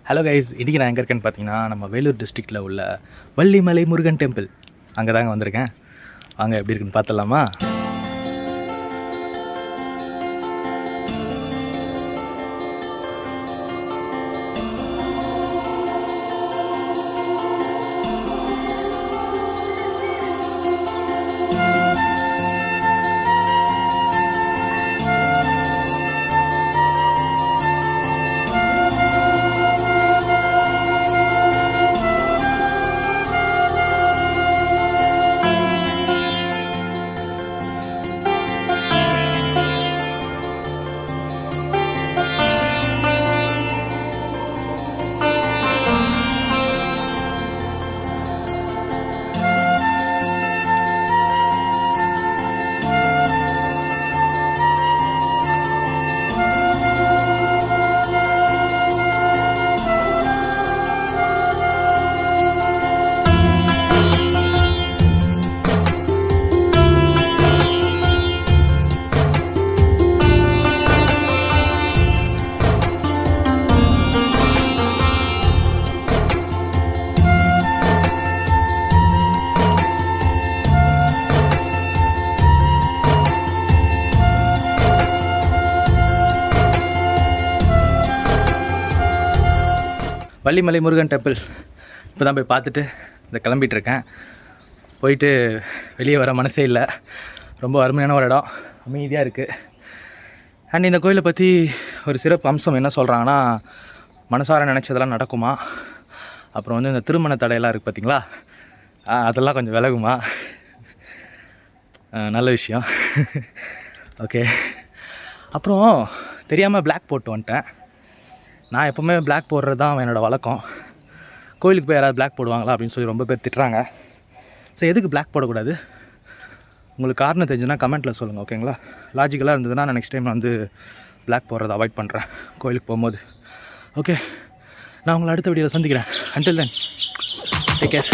Hello guys, இன்றைக்கி நான் எங்கே இருக்கேன்னு பார்த்தீங்கன்னா நம்ம வேலூர் டிஸ்ட்ரிக்டில் உள்ள வள்ளிமலை முருகன் டெம்பிள் அங்கே தாங்க வந்திருக்கேன். வாங்க எப்படி இருக்குன்னு பார்த்துடலாமா? வள்ளிமலை முருகன் டெம்பிள் இப்போ தான் போய் பார்த்துட்டு இதை கிளம்பிகிட்ருக்கேன். போயிட்டு வெளியே வர மனசே இல்லை. ரொம்ப அருமையான ஒரு இடம், அமைதியாக இருக்குது. அண்ட் இந்த கோயிலை பற்றி ஒரு சிறப்பு அம்சம் என்ன சொல்கிறாங்கன்னா, மனசார நினச்சதெல்லாம் நடக்குமா. அப்புறம் வந்து இந்த திருமண தடையெல்லாம் இருக்குது பார்த்திங்களா, அதெல்லாம் கொஞ்சம் விலகுமா. நல்ல விஷயம். ஓகே, அப்புறம் தெரியாமல் பிளாக் போட்டு வந்துட்டேன். நான் எப்போவுமே பிளாக் போடுறது தான் என்னோடய வழக்கம். கோயிலுக்கு போய் யாராவது பிளாக் போடுவாங்களா அப்படின்னு சொல்லி ரொம்ப பேர் திட்டுறாங்க. ஸோ எதுக்கு பிளாக் போடக்கூடாது, உங்களுக்கு காரணம் தெரிஞ்சுன்னா கமெண்ட்டில் சொல்லுங்கள், ஓகேங்களா? லாஜிக்கலாக இருந்ததுன்னா நான் நெக்ஸ்ட் டைம் வந்து பிளாக் போடுறதை அவாய்ட் பண்ணுறேன் கோயிலுக்கு போகும்போது. ஓகே, நான் உங்களை அடுத்த வீடியோவில் சந்திக்கிறேன். Until then, take care.